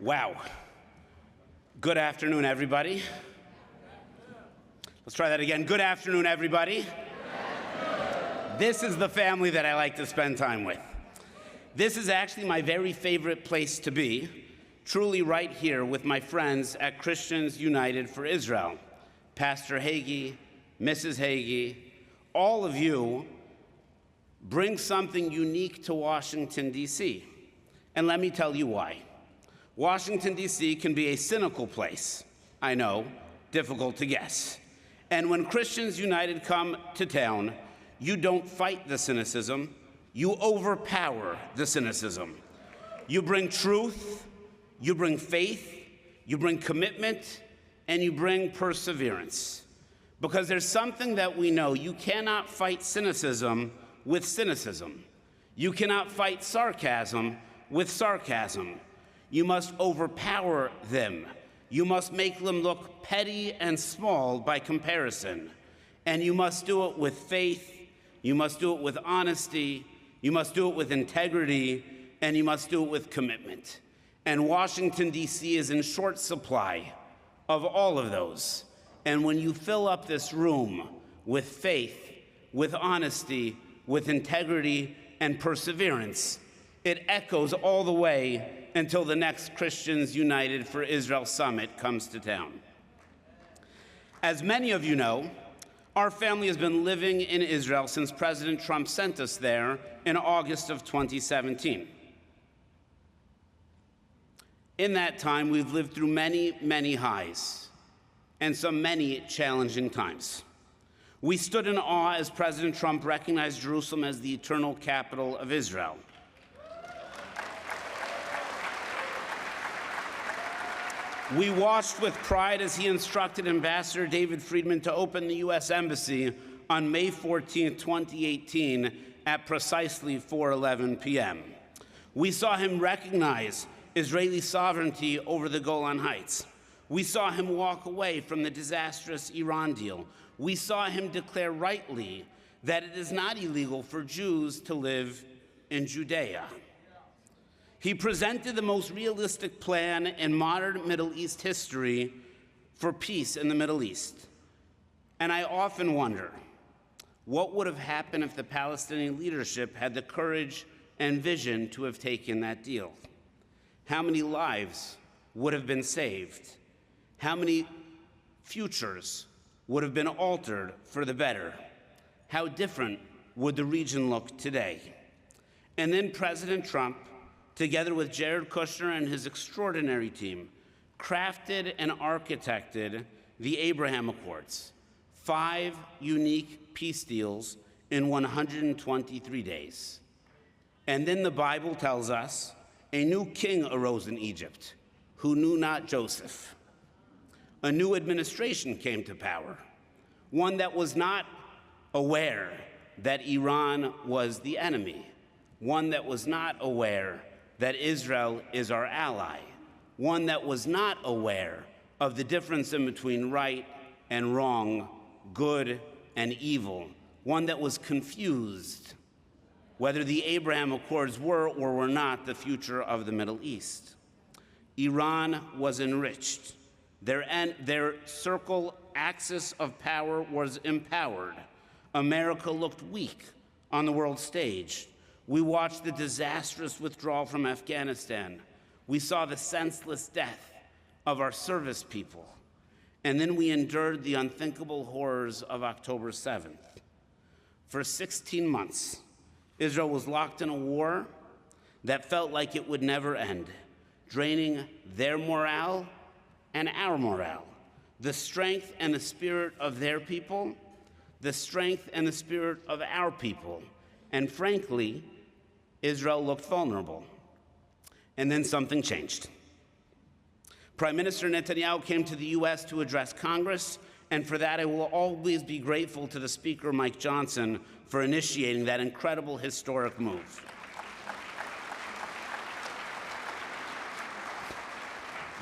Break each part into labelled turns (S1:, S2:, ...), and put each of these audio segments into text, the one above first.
S1: Wow. Good afternoon, everybody. Let's try that again. Good afternoon, everybody. This is the family that I like to spend time with. This is actually my very favorite place to be, truly right here with my friends at Christians United for Israel. Pastor Hagee, Mrs. Hagee, all of you bring something unique to Washington, D.C. And let me tell you why. Washington, D.C. can be a cynical place. I know, difficult to guess. And when Christians United come to town, you don't fight the cynicism, you overpower the cynicism. You bring truth, you bring faith, you bring commitment, and you bring perseverance. Because there's something that we know: you cannot fight cynicism with cynicism. You cannot fight sarcasm with sarcasm. You must overpower them. You must make them look petty and small by comparison. And you must do it with faith, you must do it with honesty, you must do it with integrity, and you must do it with commitment. And Washington, D.C. is in short supply of all of those. And when you fill up this room with faith, with honesty, with integrity, and perseverance, it echoes all the way until the next Christians United for Israel Summit comes to town. As many of you know, our family has been living in Israel since President Trump sent us there in August of 2017. In that time, we've lived through many, many highs and some many challenging times. We stood in awe as President Trump recognized Jerusalem as the eternal capital of Israel. We watched with pride as he instructed Ambassador David Friedman to open the U.S. Embassy on May 14, 2018 at precisely 4:11 p.m. We saw him recognize Israeli sovereignty over the Golan Heights. We saw him walk away from the disastrous Iran deal. We saw him declare rightly that it is not illegal for Jews to live in Judea. He presented the most realistic plan in modern Middle East history for peace in the Middle East. And I often wonder, what would have happened if the Palestinian leadership had the courage and vision to have taken that deal? How many lives would have been saved? How many futures would have been altered for the better? How different would the region look today? And then President Trump, together with Jared Kushner and his extraordinary team, crafted and architected the Abraham Accords, 5 unique peace deals in 123 days. And then the Bible tells us a new king arose in Egypt who knew not Joseph. A new administration came to power, one that was not aware that Iran was the enemy, one that was not aware that Israel is our ally, one that was not aware of the difference in between right and wrong, good and evil, one that was confused whether the Abraham Accords were or were not the future of the Middle East. Iran was enriched. Their circle axis of power was empowered. America looked weak on the world stage. We watched the disastrous withdrawal from Afghanistan. We saw the senseless death of our service people. And then we endured the unthinkable horrors of October 7th. For 16 months, Israel was locked in a war that felt like it would never end, draining their morale and our morale, the strength and the spirit of their people, the strength and the spirit of our people. And frankly, Israel looked vulnerable. And then something changed. Prime Minister Netanyahu came to the U.S. to address Congress, and for that I will always be grateful to the Speaker, Mike Johnson, for initiating that incredible historic move.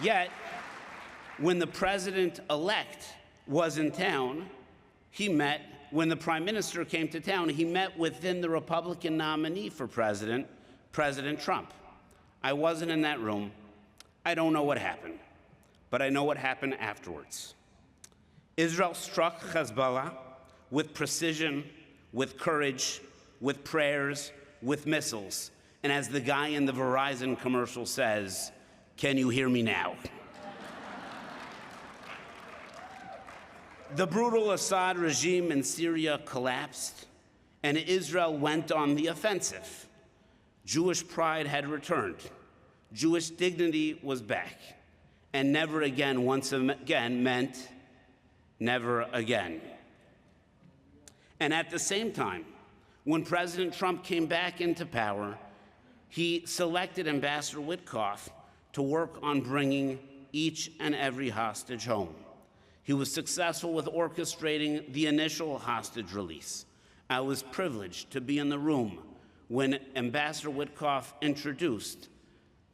S1: Yet, when the president-elect was in town, when the prime minister came to town, he met within the Republican nominee for president, President Trump. I wasn't in that room. I don't know what happened, but I know what happened afterwards. Israel struck Hezbollah with precision, with courage, with prayers, with missiles. And as the guy in the Verizon commercial says, "Can you hear me now?" The brutal Assad regime in Syria collapsed, and Israel went on the offensive. Jewish pride had returned. Jewish dignity was back. And never again, once again, meant never again. And at the same time, when President Trump came back into power, he selected Ambassador Witkoff to work on bringing each and every hostage home. He was successful with orchestrating the initial hostage release. I was privileged to be in the room when Ambassador Witkoff introduced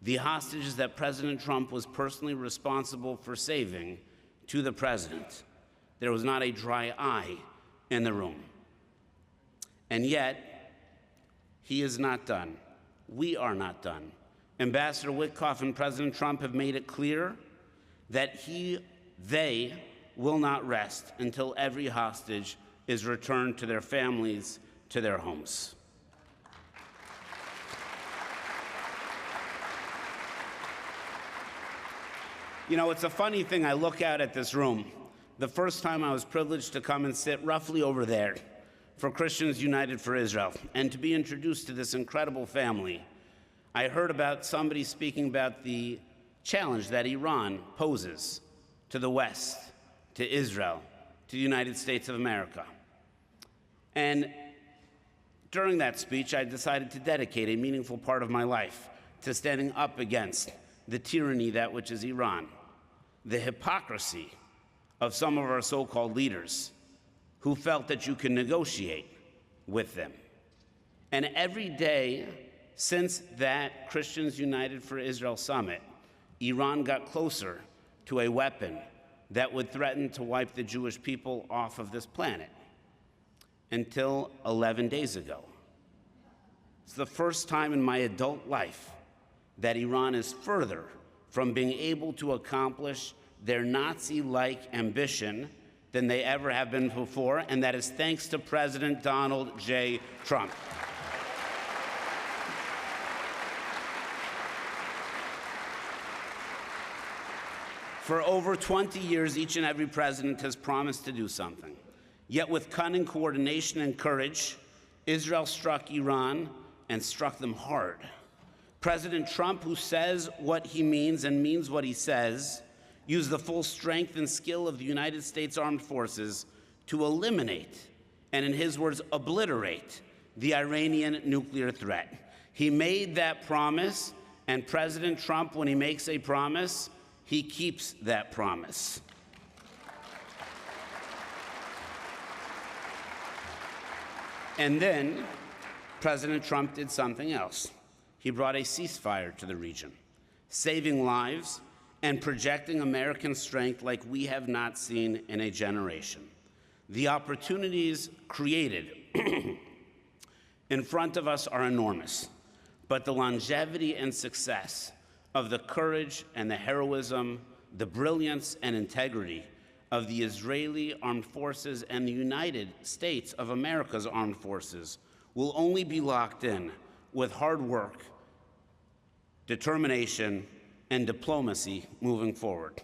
S1: the hostages that President Trump was personally responsible for saving to the president. There was not a dry eye in the room. And yet, he is not done. We are not done. Ambassador Witkoff and President Trump have made it clear that they will not rest until every hostage is returned to their families, to their homes. You know, it's a funny thing. I look out at this room. The first time I was privileged to come and sit roughly over there for Christians United for Israel and to be introduced to this incredible family, I heard about somebody speaking about the challenge that Iran poses to the West, to Israel, to the United States of America. And during that speech, I decided to dedicate a meaningful part of my life to standing up against the tyranny that which is Iran, the hypocrisy of some of our so-called leaders who felt that you can negotiate with them. And every day since that Christians United for Israel summit, Iran got closer to a weapon that would threaten to wipe the Jewish people off of this planet, until 11 days ago. It's the first time in my adult life that Iran is further from being able to accomplish their Nazi-like ambition than they ever have been before, and that is thanks to President Donald J. Trump. For over 20 years, each and every president has promised to do something. Yet with cunning coordination and courage, Israel struck Iran and struck them hard. President Trump, who says what he means and means what he says, used the full strength and skill of the United States Armed Forces to eliminate, and in his words, obliterate, the Iranian nuclear threat. He made that promise, and President Trump, when he makes a promise, he keeps that promise. And then President Trump did something else. He brought a ceasefire to the region, saving lives and projecting American strength like we have not seen in a generation. The opportunities created in front of us are enormous, but the longevity and success of the courage and the heroism, the brilliance and integrity of the Israeli armed forces and the United States of America's armed forces will only be locked in with hard work, determination, and diplomacy moving forward.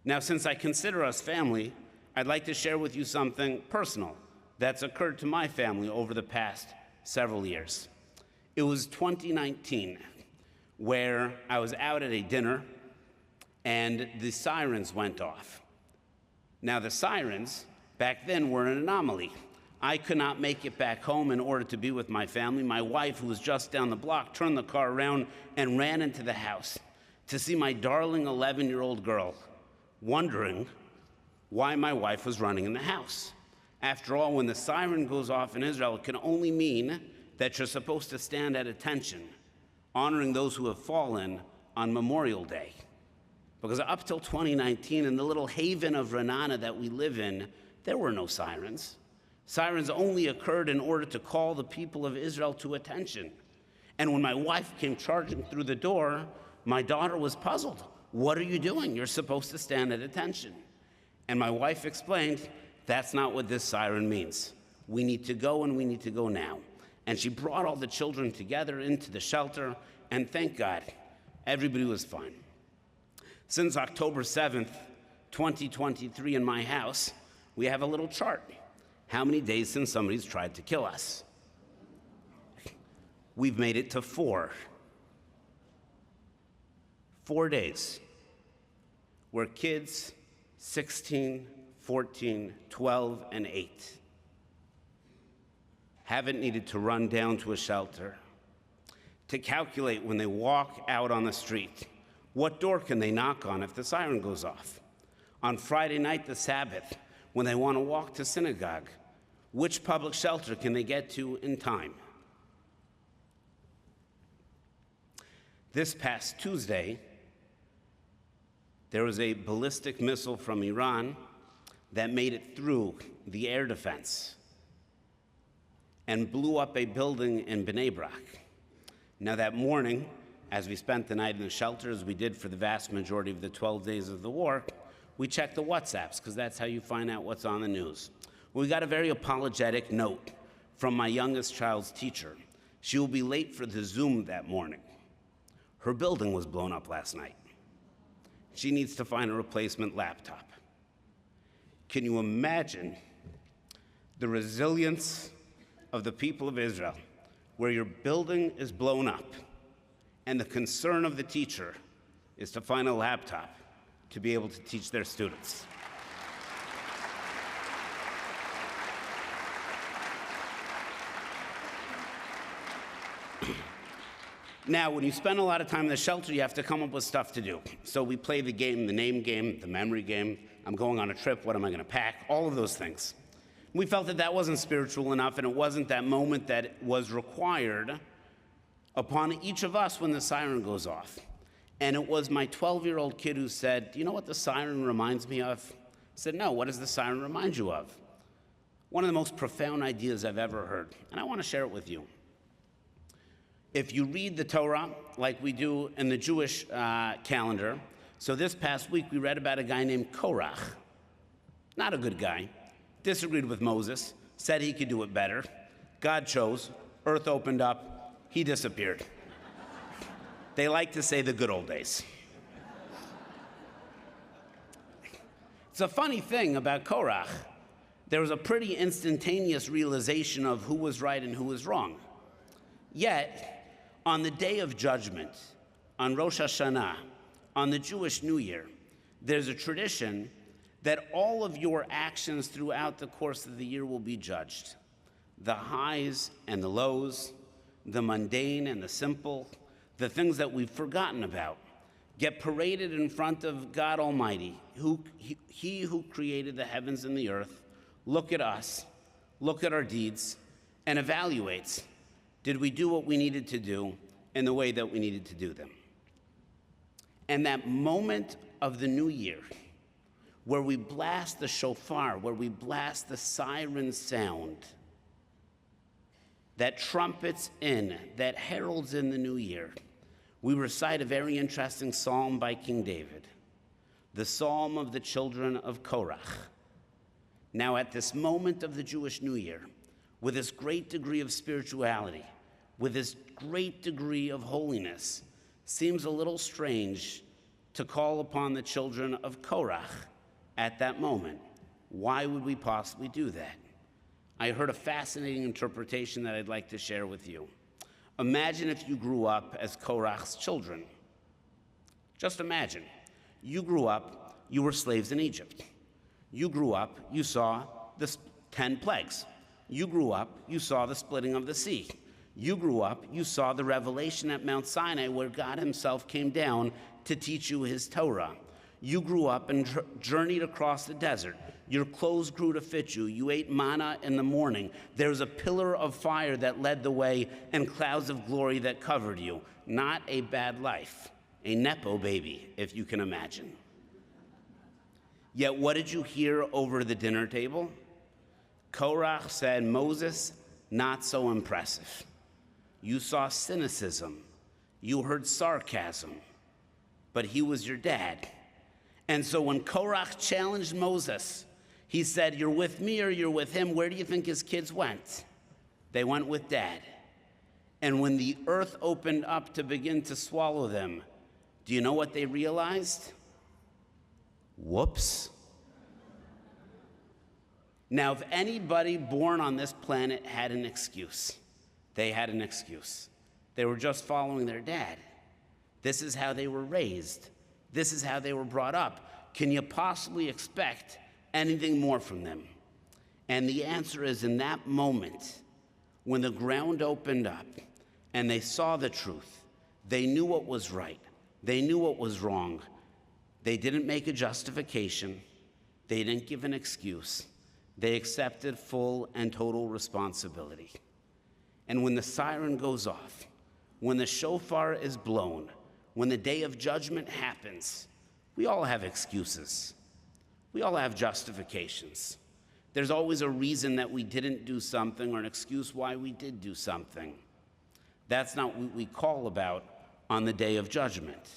S1: Now, since I consider us family, I'd like to share with you something personal that's occurred to my family over the past several years. It was 2019, where I was out at a dinner and the sirens went off. Now, the sirens back then were an anomaly. I could not make it back home in order to be with my family. My wife, who was just down the block, turned the car around and ran into the house to see my darling 11-year-old girl, wondering why my wife was running in the house. After all, when the siren goes off in Israel, it can only mean that you're supposed to stand at attention, honoring those who have fallen on Memorial Day. Because up till 2019, in the little haven of Ra'anana that we live in, there were no sirens. Sirens only occurred in order to call the people of Israel to attention. And when my wife came charging through the door, My daughter was puzzled. What are you doing? You're supposed to stand at attention. And my wife explained, that's not what this siren means. We need to go, and we need to go now. And she brought all the children together into the shelter, and thank God, everybody was fine. Since October 7th, 2023, in my house, we have a little chart. How many days since somebody's tried to kill us? We've made it to 4. 4 days where kids 16, 14, 12, and 8 haven't needed to run down to a shelter to calculate when they walk out on the street, what door can they knock on if the siren goes off? On Friday night, the Sabbath, when they want to walk to synagogue, which public shelter can they get to in time? This past Tuesday, there was a ballistic missile from Iran that made it through the air defense and blew up a building in Bnei Brak. Now that morning, as we spent the night in the shelter, as we did for the vast majority of the 12 days of the war, we checked the WhatsApps, because that's how you find out what's on the news. We got a very apologetic note from my youngest child's teacher. She will be late for the Zoom that morning. Her building was blown up last night. She needs to find a replacement laptop. Can you imagine the resilience of the people of Israel, where your building is blown up and the concern of the teacher is to find a laptop to be able to teach their students? Now, when you spend a lot of time in the shelter, you have to come up with stuff to do. So we play the game, the name game, the memory game. I'm going on a trip, what am I going to pack? All of those things. We felt that that wasn't spiritual enough, and it wasn't that moment that was required upon each of us when the siren goes off. And it was my 12-year-old kid who said, do you know what the siren reminds me of? I said, no, what does the siren remind you of? One of the most profound ideas I've ever heard, and I want to share it with you. If you read the Torah, like we do in the Jewish calendar, so this past week we read about a guy named Korach. Not a good guy. Disagreed with Moses, said he could do it better. God chose, earth opened up, he disappeared. They like to say the good old days. It's a funny thing about Korach. There was a pretty instantaneous realization of who was right and who was wrong. Yet, on the day of judgment, on Rosh Hashanah, on the Jewish New Year, there's a tradition that all of your actions throughout the course of the year will be judged. The highs and the lows, the mundane and the simple, the things that we've forgotten about, get paraded in front of God Almighty, He who created the heavens and the earth. Look at us, look at our deeds, and evaluates. Did we do what we needed to do in the way that we needed to do them? And that moment of the new year, where we blast the shofar, where we blast the siren sound, that trumpets in, that heralds in the new year, we recite a very interesting psalm by King David, the Psalm of the Children of Korach. Now, at this moment of the Jewish New Year, with this great degree of spirituality, with this great degree of holiness, seems a little strange to call upon the children of Korach at that moment. Why would we possibly do that? I heard a fascinating interpretation that I'd like to share with you. Imagine if you grew up as Korach's children. Just imagine. You grew up, you were slaves in Egypt. You grew up, you saw the 10 plagues. You grew up, you saw the splitting of the sea. You grew up, you saw the revelation at Mount Sinai, where God himself came down to teach you his Torah. You grew up and journeyed across the desert. Your clothes grew to fit you. You ate manna in the morning. There was a pillar of fire that led the way and clouds of glory that covered you. Not a bad life. A Nepo baby, if you can imagine. Yet what did you hear over the dinner table? Korach said, Moses, not so impressive. You saw cynicism. You heard sarcasm. but he was your dad. And so when Korach challenged Moses, he said, you're with me or you're with him. Where do you think his kids went? They went with dad. And when the earth opened up to begin to swallow them, do you know what they realized? Whoops. Now, if anybody born on this planet had an excuse, they had an excuse. They were just following their dad. This is how they were raised. This is how they were brought up. Can you possibly expect anything more from them? And the answer is, in that moment, when the ground opened up and they saw the truth, they knew what was right. They knew what was wrong. They didn't make a justification. They didn't give an excuse. They accepted full and total responsibility. And when the siren goes off, when the shofar is blown, when the day of judgment happens, we all have excuses. We all have justifications. There's always a reason that we didn't do something or an excuse why we did do something. That's not what we call about on the day of judgment.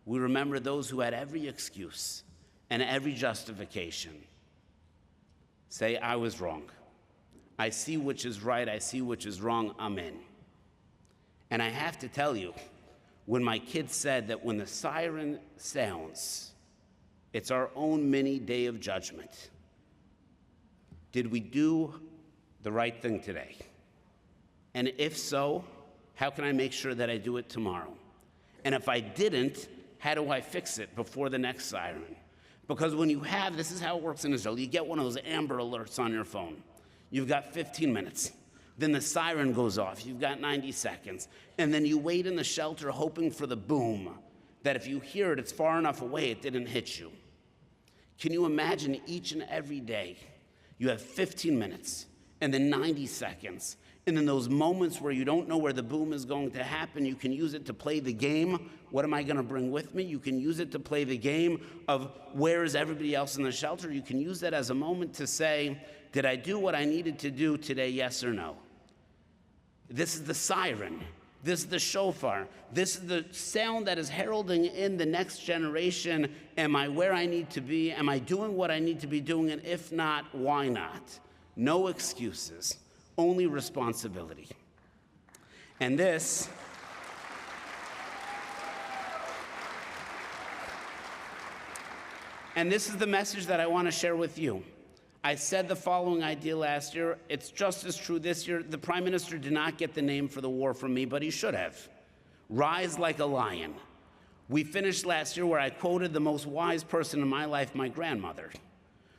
S1: We remember those who had every excuse and every justification. Say, I was wrong. I see which is right. I see which is wrong. I'm in. And I have to tell you, when my kids said that when the siren sounds, it's our own mini day of judgment, did we do the right thing today? And if so, how can I make sure that I do it tomorrow? And if I didn't, how do I fix it before the next siren? Because when you have, this is how it works in Israel, you get one of those Amber Alerts on your phone. You've got 15 minutes. Then the siren goes off. You've got 90 seconds. And then you wait in the shelter hoping for the boom, that if you hear it, it's far enough away, it didn't hit you. Can you imagine each and every day, you have 15 minutes, and then 90 seconds, and in those moments where you don't know where the boom is going to happen, you can use it to play the game. What am I going to bring with me? You can use it to play the game of where is everybody else in the shelter. You can use that as a moment to say, did I do what I needed to do today, yes or no? This is the siren. This is the shofar. This is the sound that is heralding in the next generation. Am I where I need to be? Am I doing what I need to be doing? And if not, why not? No excuses, only responsibility. And this is the message that I want to share with you. I said the following idea last year. It's just as true this year. The Prime Minister did not get the name for the war from me, but he should have. Rise like a lion. We finished last year where I quoted the most wise person in my life, my grandmother,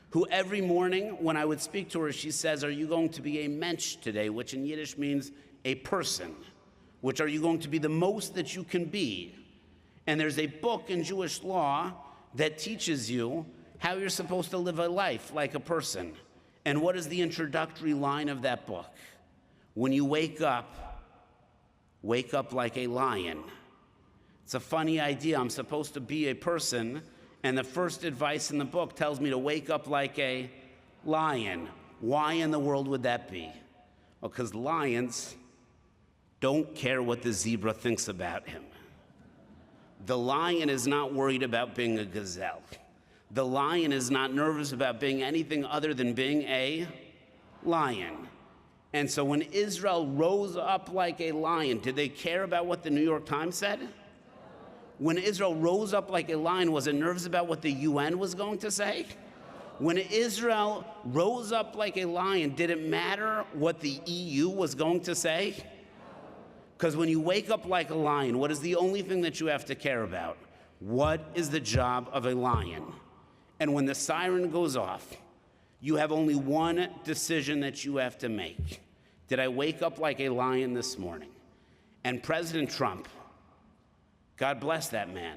S1: who every morning when I would speak to her, she says, are you going to be a mensch today, which in Yiddish means a person, which are you going to be the most that you can be? And there's a book in Jewish law that teaches you how you're supposed to live a life like a person. And what is the introductory line of that book? When you wake up like a lion. It's a funny idea. I'm supposed to be a person, and the first advice in the book tells me to wake up like a lion. Why in the world would that be? Well, because lions don't care what the zebra thinks about him. The lion is not worried about being a gazelle. The lion is not nervous about being anything other than being a lion. And so when Israel rose up like a lion, did they care about what the New York Times said? When Israel rose up like a lion, was it nervous about what the UN was going to say? When Israel rose up like a lion, did it matter what the EU was going to say? Because when you wake up like a lion, what is the only thing that you have to care about? What is the job of a lion? And when the siren goes off, you have only one decision that you have to make. Did I wake up like a lion this morning? And President Trump, God bless that man,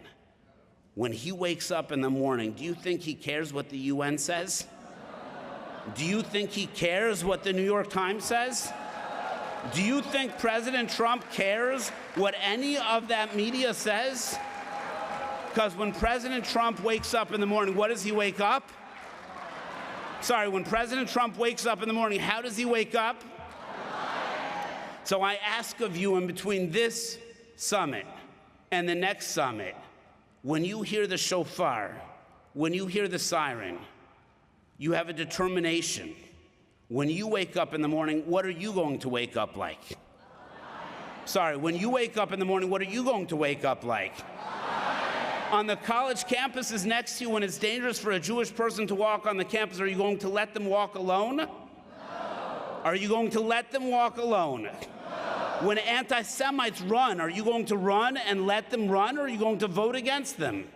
S1: when he wakes up in the morning, do you think he cares what the UN says? Do you think he cares what the New York Times says? Do you think President Trump cares what any of that media says? Because when President Trump wakes up in the morning, what does he wake up? When President Trump wakes up in the morning, how does he wake up? So I ask of you, in between this summit and the next summit, When you hear the shofar, when you hear the siren, you have a determination. When you wake up in the morning, what are you going to wake up like? Sorry, when you wake up in the morning, what are you going to wake up like? On the college campuses next to you, when it's dangerous for a Jewish person to walk on the campus, are you going to let them walk alone? No. Are you going to let them walk alone? No. When anti-Semites run, are you going to run and let them run, or are you going to vote against them?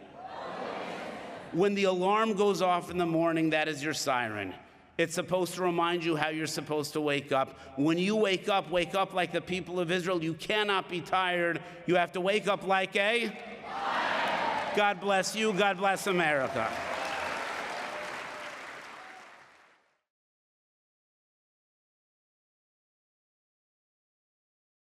S1: When the alarm goes off in the morning, that is your siren. It's supposed to remind you how you're supposed to wake up. When you wake up like the people of Israel. You cannot be tired. You have to wake up like a... God bless you. God bless America.